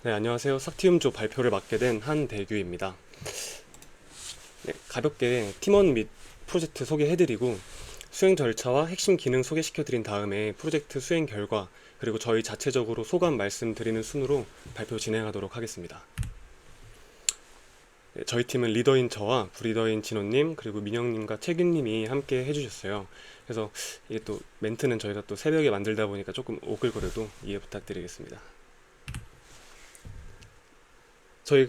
네, 안녕하세요. 삭티움조 발표를 맡게 된 한대규입니다. 네, 가볍게 팀원 및 프로젝트 소개해드리고 수행 절차와 핵심 기능 소개시켜드린 다음에 프로젝트 수행 결과 그리고 저희 자체적으로 소감 말씀드리는 순으로 발표 진행하도록 하겠습니다. 네, 저희 팀은 리더인 저와 부리더인 진호님 그리고 민영님과 채균님이 함께 해주셨어요. 그래서 이게 또 멘트는 저희가 또 새벽에 만들다 보니까 조금 오글거려도 이해 부탁드리겠습니다. 저희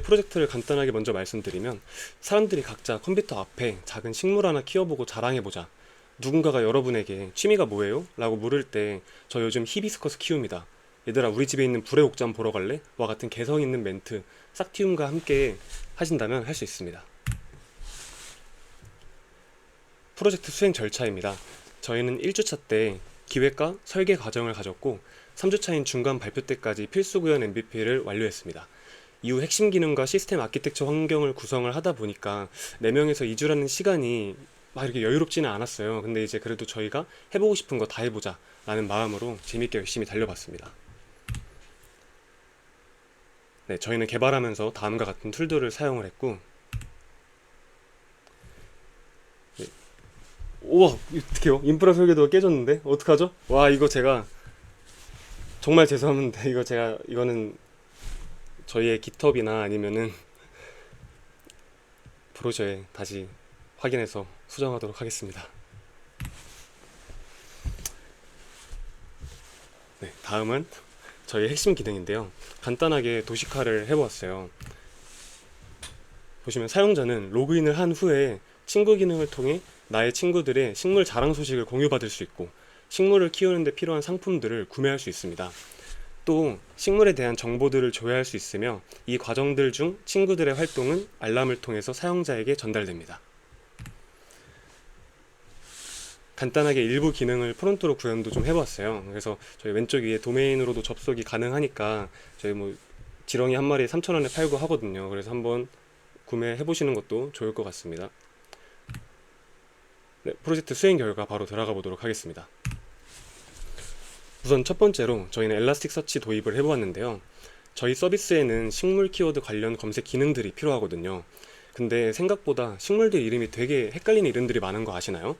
프로젝트를 간단하게 먼저 말씀드리면 사람들이 각자 컴퓨터 앞에 작은 식물 하나 키워보고 자랑해보자. 누군가가 여러분에게 취미가 뭐예요? 라고 물을 때 저 요즘 히비스커스 키웁니다. 얘들아 우리 집에 있는 불의 옥잠 보러 갈래? 와 같은 개성 있는 멘트 싹티움과 함께 하신다면 할 수 있습니다. 프로젝트 수행 절차입니다. 저희는 1주차 때 기획과 설계 과정을 가졌고 3주차인 중간 발표 때까지 필수 구현 MVP를 완료했습니다. 이후 핵심 기능과 시스템 아키텍처 환경을 구성을 하다 보니까 4명에서 2주라는 시간이 막 이렇게 여유롭지는 않았어요. 근데 이제 그래도 저희가 해보고 싶은 거 다 해보자 라는 마음으로 재밌게 열심히 달려봤습니다. 네, 저희는 개발하면서 다음과 같은 툴들을 사용을 했고, 네. 우와, 어떡해요? 인프라 설계도가 깨졌는데? 어떡하죠? 와, 이거 제가 정말 죄송한데 이거는 저희의 깃허브나 아니면은 브로셔에 다시 확인해서 수정하도록 하겠습니다. 네, 다음은 저희 핵심 기능인데요. 간단하게 도식화를 해보았어요. 보시면 사용자는 로그인을 한 후에 친구 기능을 통해 나의 친구들의 식물 자랑 소식을 공유받을 수 있고 식물을 키우는 데 필요한 상품들을 구매할 수 있습니다. 또 식물에 대한 정보들을 조회할 수 있으며 이 과정들 중 친구들의 활동은 알람을 통해서 사용자에게 전달됩니다. 간단하게 일부 기능을 프론트로 구현도 좀 해봤어요. 그래서 저희 왼쪽 위에 도메인으로도 접속이 가능하니까 저희 뭐 지렁이 한 마리에 3,000원에 팔고 하거든요. 그래서 한번 구매해 보시는 것도 좋을 것 같습니다. 네, 프로젝트 수행 결과 바로 들어가 보도록 하겠습니다. 우선 첫 번째로 저희는 엘라스틱서치 도입을 해보았는데요. 저희 서비스에는 식물 키워드 관련 검색 기능들이 필요하거든요. 근데 생각보다 식물들 이름이 되게 헷갈리는 이름들이 많은 거 아시나요?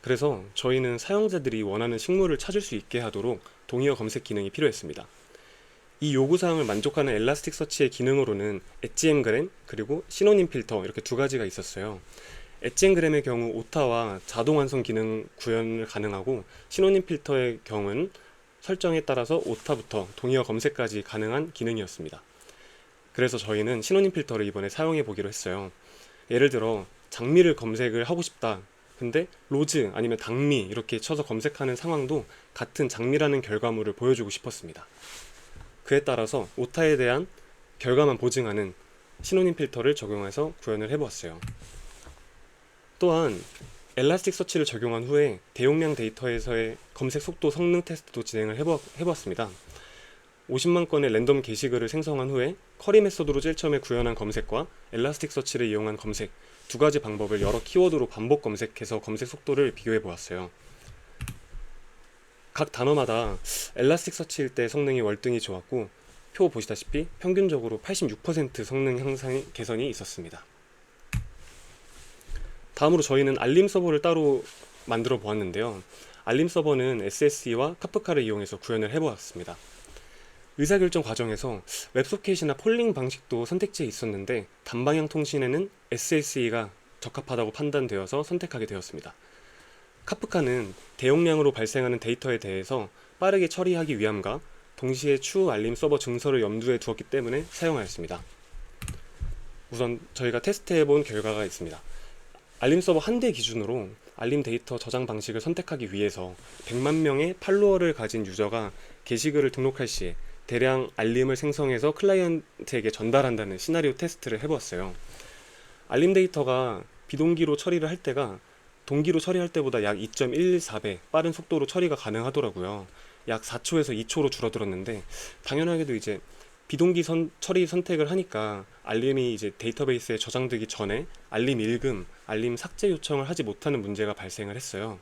그래서 저희는 사용자들이 원하는 식물을 찾을 수 있게 하도록 동의어 검색 기능이 필요했습니다. 이 요구사항을 만족하는 엘라스틱서치의 기능으로는 엣지엠그램 그리고 시노님 필터 이렇게 두 가지가 있었어요. 엣지엠그램의 경우 오타와 자동 완성 기능 구현을 가능하고 시노님 필터의 경우는 설정에 따라서 오타부터 동의어 검색까지 가능한 기능이었습니다. 그래서 저희는 시노님 필터를 이번에 사용해 보기로 했어요. 예를 들어 장미를 검색을 하고 싶다. 근데 로즈 아니면 당미 이렇게 쳐서 검색하는 상황도 같은 장미라는 결과물을 보여주고 싶었습니다. 그에 따라서 오타에 대한 결과만 보증하는 시노님 필터를 적용해서 구현을 해보았어요. 또한 엘라스틱 서치를 적용한 후에 대용량 데이터에서의 검색 속도 성능 테스트도 진행을 해보았습니다. 50만 건의 랜덤 게시글을 생성한 후에 커리 메서드로 제일 처음에 구현한 검색과 엘라스틱 서치를 이용한 검색 두 가지 방법을 여러 키워드로 반복 검색해서 검색 속도를 비교해 보았어요. 각 단어마다 엘라스틱 서치일 때 성능이 월등히 좋았고 표 보시다시피 평균적으로 86% 성능 개선이 있었습니다. 다음으로 저희는 알림 서버를 따로 만들어 보았는데요. 알림 서버는 SSE와 카프카를 이용해서 구현을 해보았습니다. 의사결정 과정에서 웹소켓이나 폴링 방식도 선택지에 있었는데 단방향 통신에는 SSE가 적합하다고 판단되어서 선택하게 되었습니다. 카프카는 대용량으로 발생하는 데이터에 대해서 빠르게 처리하기 위함과 동시에 추후 알림 서버 증설을 염두에 두었기 때문에 사용하였습니다. 우선 저희가 테스트해본 결과가 있습니다. 알림 서버 한 대 기준으로 알림 데이터 저장 방식을 선택하기 위해서 100만 명의 팔로워를 가진 유저가 게시글을 등록할 시에 대량 알림을 생성해서 클라이언트에게 전달한다는 시나리오 테스트를 해보았어요. 알림 데이터가 비동기로 처리를 할 때가 동기로 처리할 때보다 약 2.114배 빠른 속도로 처리가 가능하더라고요. 약 4초에서 2초로 줄어들었는데 당연하게도 이제 비동기 처리 선택을 하니까 알림이 이제 데이터베이스에 저장되기 전에 알림 읽음, 알림 삭제 요청을 하지 못하는 문제가 발생을 했어요.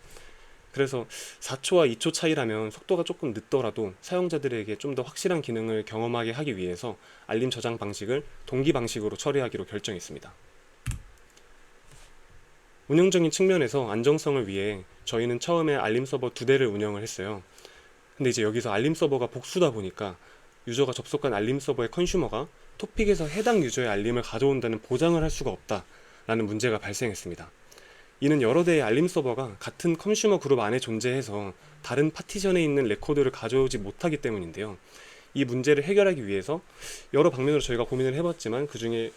그래서 4초와 2초 차이라면 속도가 조금 늦더라도 사용자들에게 좀 더 확실한 기능을 경험하게 하기 위해서 알림 저장 방식을 동기 방식으로 처리하기로 결정했습니다. 운영적인 측면에서 안정성을 위해 저희는 처음에 알림 서버 2대를 운영을 했어요. 근데 이제 여기서 알림 서버가 복수다 보니까 유저가 접속한 알림 서버의 컨슈머가 토픽에서 해당 유저의 알림을 가져온다는 보장을 할 수가 없다라는 문제가 발생했습니다. 이는 여러 대의 알림 서버가 같은 컨슈머 그룹 안에 존재해서 다른 파티션에 있는 레코드를 가져오지 못하기 때문인데요. 이 문제를 해결하기 위해서 여러 방면으로 저희가 고민을 해봤지만 그 중에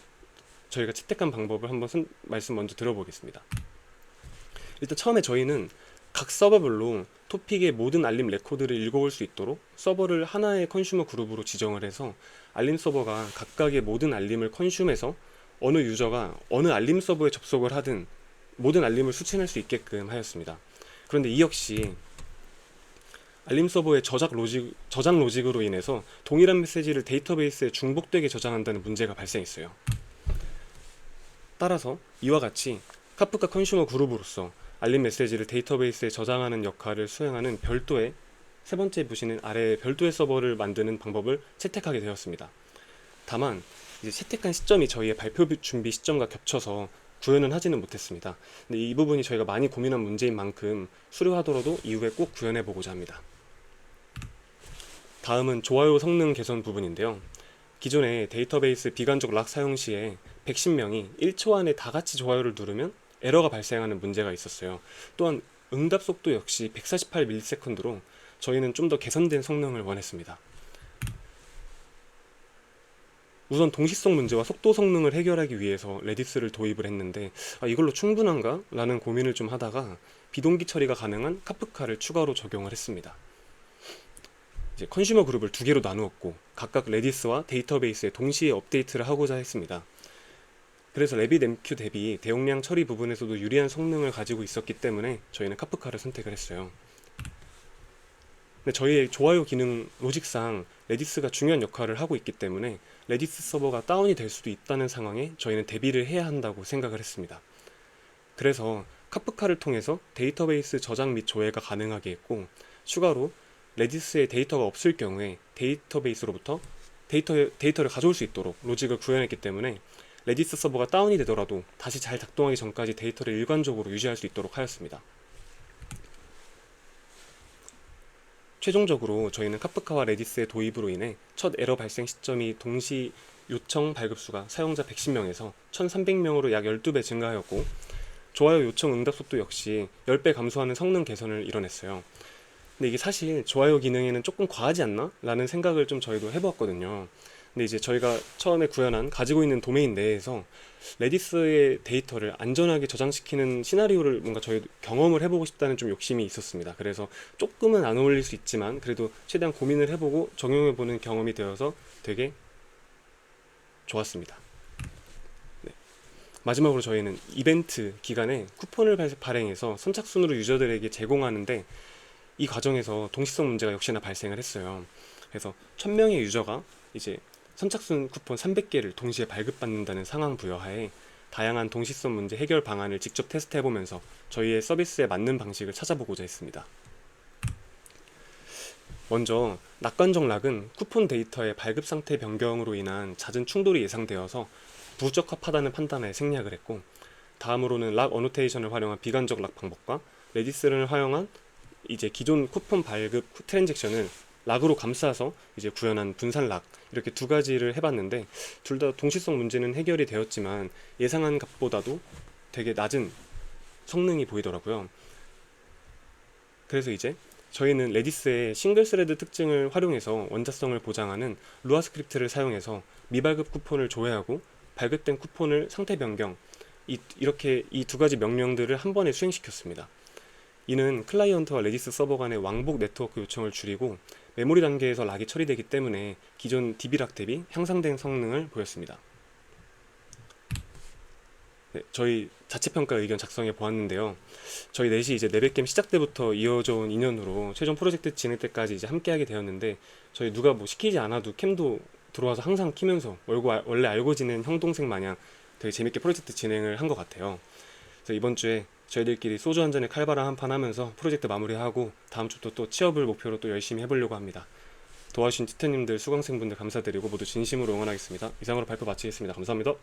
저희가 채택한 방법을 한번 말씀 먼저 들어보겠습니다. 일단 처음에 저희는 각 서버별로 토픽의 모든 알림 레코드를 읽어올 수 있도록 서버를 하나의 컨슈머 그룹으로 지정을 해서 알림 서버가 각각의 모든 알림을 컨슈머해서 어느 유저가 어느 알림 서버에 접속을 하든 모든 알림을 수신할 수 있게끔 하였습니다. 그런데 이 역시 알림 서버의 저장 로직으로 인해서 동일한 메시지를 데이터베이스에 중복되게 저장한다는 문제가 발생했어요. 따라서 이와 같이 카프카 컨슈머 그룹으로서 알림 메시지를 데이터베이스에 저장하는 역할을 수행하는 별도의 세 번째 보시는 아래 별도의 서버를 만드는 방법을 채택하게 되었습니다. 다만 이제 채택한 시점이 저희의 발표 준비 시점과 겹쳐서 구현은 하지는 못했습니다. 근데 이 부분이 저희가 많이 고민한 문제인 만큼 수료하더라도 이후에 꼭 구현해 보고자 합니다. 다음은 좋아요 성능 개선 부분인데요. 기존에 데이터베이스 비간접 락 사용 시에 110명이 1초 안에 다 같이 좋아요를 누르면 에러가 발생하는 문제가 있었어요. 또한 응답 속도 역시 148ms로 저희는 좀 더 개선된 성능을 원했습니다. 우선 동시성 문제와 속도 성능을 해결하기 위해서 레디스를 도입을 했는데 이걸로 충분한가? 라는 고민을 좀 하다가 비동기 처리가 가능한 카프카를 추가로 적용을 했습니다. 이제 컨슈머 그룹을 두 개로 나누었고 각각 레디스와 데이터베이스에 동시에 업데이트를 하고자 했습니다. 그래서 레빗MQ 대비 대용량 처리 부분에서도 유리한 성능을 가지고 있었기 때문에 저희는 카프카를 선택을 했어요. 근데 저희의 좋아요 기능 로직상 레디스가 중요한 역할을 하고 있기 때문에 레디스 서버가 다운이 될 수도 있다는 상황에 저희는 대비를 해야 한다고 생각을 했습니다. 그래서 카프카를 통해서 데이터베이스 저장 및 조회가 가능하게 했고 추가로 레디스에 데이터가 없을 경우에 데이터베이스로부터 데이터를 가져올 수 있도록 로직을 구현했기 때문에 레디스 서버가 다운이 되더라도 다시 잘 작동하기 전까지 데이터를 일관적으로 유지할 수 있도록 하였습니다. 최종적으로 저희는 카프카와 레디스의 도입으로 인해 첫 에러 발생 시점이 동시 요청 발급수가 사용자 110명에서 1300명으로 약 12배 증가하였고 좋아요 요청 응답 속도 역시 10배 감소하는 성능 개선을 이뤄냈어요. 근데 이게 사실 좋아요 기능에는 조금 과하지 않나? 라는 생각을 좀 저희도 해보았거든요. 근데 이제 저희가 처음에 구현한 가지고 있는 도메인 내에서 레디스의 데이터를 안전하게 저장시키는 시나리오를 뭔가 저희 경험을 해보고 싶다는 좀 욕심이 있었습니다. 그래서 조금은 안 어울릴 수 있지만 그래도 최대한 고민을 해보고 적용해보는 경험이 되어서 되게 좋았습니다. 네. 마지막으로 저희는 이벤트 기간에 쿠폰을 발행해서 선착순으로 유저들에게 제공하는데 이 과정에서 동시성 문제가 역시나 발생을 했어요. 그래서 1000명의 유저가 이제 선착순 쿠폰 300개를 동시에 발급받는다는 상황 부여하에 다양한 동시성 문제 해결 방안을 직접 테스트해보면서 저희의 서비스에 맞는 방식을 찾아보고자 했습니다. 먼저 낙관적 락은 쿠폰 데이터의 발급 상태 변경으로 인한 잦은 충돌이 예상되어서 부적합하다는 판단에 생략을 했고 다음으로는 락 어노테이션을 활용한 비관적 락 방법과 레디스를 활용한 이제 기존 쿠폰 발급 트랜잭션을 락으로 감싸서 이제 구현한 분산 락 이렇게 두 가지를 해봤는데 둘 다 동시성 문제는 해결이 되었지만 예상한 값보다도 되게 낮은 성능이 보이더라고요. 그래서 이제 저희는 레디스의 싱글 스레드 특징을 활용해서 원자성을 보장하는 루아 스크립트를 사용해서 미발급 쿠폰을 조회하고 발급된 쿠폰을 상태 변경 이렇게 이 두 가지 명령들을 한 번에 수행시켰습니다. 이는 클라이언트와 레디스 서버 간의 왕복 네트워크 요청을 줄이고 메모리 단계에서 락이 처리되기 때문에 기존 DB락 대비 향상된 성능을 보였습니다. 네, 저희 자체평가 의견 작성해 보았는데요. 저희 넷이 이제 네벳겜 시작 때부터 이어져 온 인연으로 최종 프로젝트 진행 때까지 이제 함께하게 되었는데 저희 누가 뭐 시키지 않아도 캠도 들어와서 항상 키면서 원래 알고 지낸 형 동생 마냥 되게 재밌게 프로젝트 진행을 한 것 같아요. 그래서 이번 주에 저희들끼리 소주 한 잔에 칼바람 한 판 하면서 프로젝트 마무리하고 다음 주부터 또 취업을 목표로 또 열심히 해보려고 합니다. 도와주신 티태님들, 수강생분들 감사드리고 모두 진심으로 응원하겠습니다. 이상으로 발표 마치겠습니다. 감사합니다.